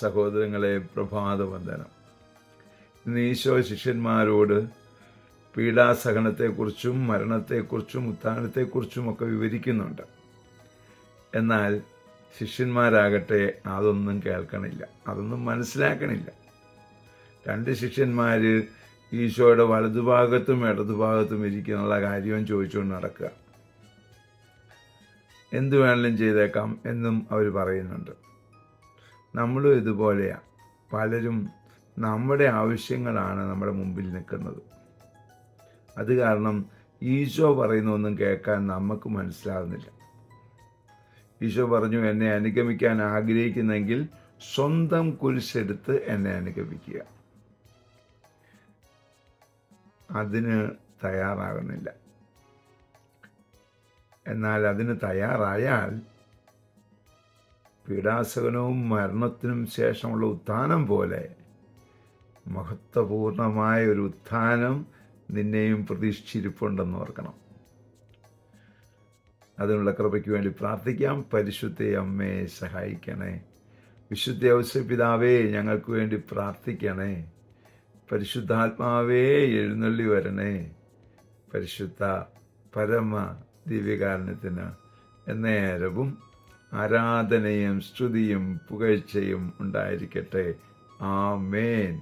സഹോദരങ്ങളെ, പ്രഭാതവന്ദനം. ഇന്ന് ഈശോ ശിഷ്യന്മാരോട് പീഡാസഹനത്തെക്കുറിച്ചും മരണത്തെക്കുറിച്ചും ഉത്ഥാനത്തെക്കുറിച്ചും ഒക്കെ വിവരിക്കുന്നുണ്ട്. എന്നാൽ ശിഷ്യന്മാരാകട്ടെ അതൊന്നും കേൾക്കണില്ല, അതൊന്നും മനസ്സിലാക്കണില്ല. 2 ശിഷ്യന്മാർ ഈശോയുടെ വലതുഭാഗത്തും ഇടതുഭാഗത്തും ഇരിക്കുന്നുള്ള കാര്യവും ചോദിച്ചുകൊണ്ട് നടക്കുക. എന്തു വേണമെങ്കിലും ചെയ്തേക്കാം എന്നും അവർ പറയുന്നുണ്ട്. നമ്മളും ഇതുപോലെയാണ്. പലരും നമ്മുടെ ആവശ്യങ്ങളാണ് നമ്മുടെ മുമ്പിൽ നിൽക്കുന്നത്. അത് കാരണം ഈശോ പറയുന്നൊന്നും കേൾക്കാൻ നമുക്ക് മനസ്സിലാകുന്നില്ല. ഈശോ പറഞ്ഞു, എന്നെ അനുഗമിക്കാൻ ആഗ്രഹിക്കുന്നെങ്കിൽ സ്വന്തം കുരിശെടുത്ത് എന്നെ അനുഗമിക്കുക. അതിന് തയ്യാറാകുന്നില്ല. എന്നാൽ അതിന് തയ്യാറായാൽ പീഡാസഹനവും മരണത്തിനും ശേഷമുള്ള ഉത്ഥാനം പോലെ മഹത്വപൂർണമായ ഒരു ഉത്ഥാനം നിന്നെയും പ്രതീക്ഷിച്ചിരിപ്പുണ്ടെന്ന് ഓർക്കണം. അതിനുള്ള കൃപയ്ക്ക് വേണ്ടി പ്രാർത്ഥിക്കാം. പരിശുദ്ധ അമ്മയെ സഹായിക്കണേ. വിശുദ്ധ ഔസേപ്പിതാവേ, ഞങ്ങൾക്ക് വേണ്ടി പ്രാർത്ഥിക്കണേ. പരിശുദ്ധാത്മാവേ, എഴുന്നള്ളി വരണേ. പരിശുദ്ധ പരമ ദിവ്യകാരുണ്യത്തിന് എന്നേരവും ആരാധനയും സ്തുതിയും പുകഴ്ചയും ഉണ്ടായിരിക്കട്ടെ. ആമേൻ.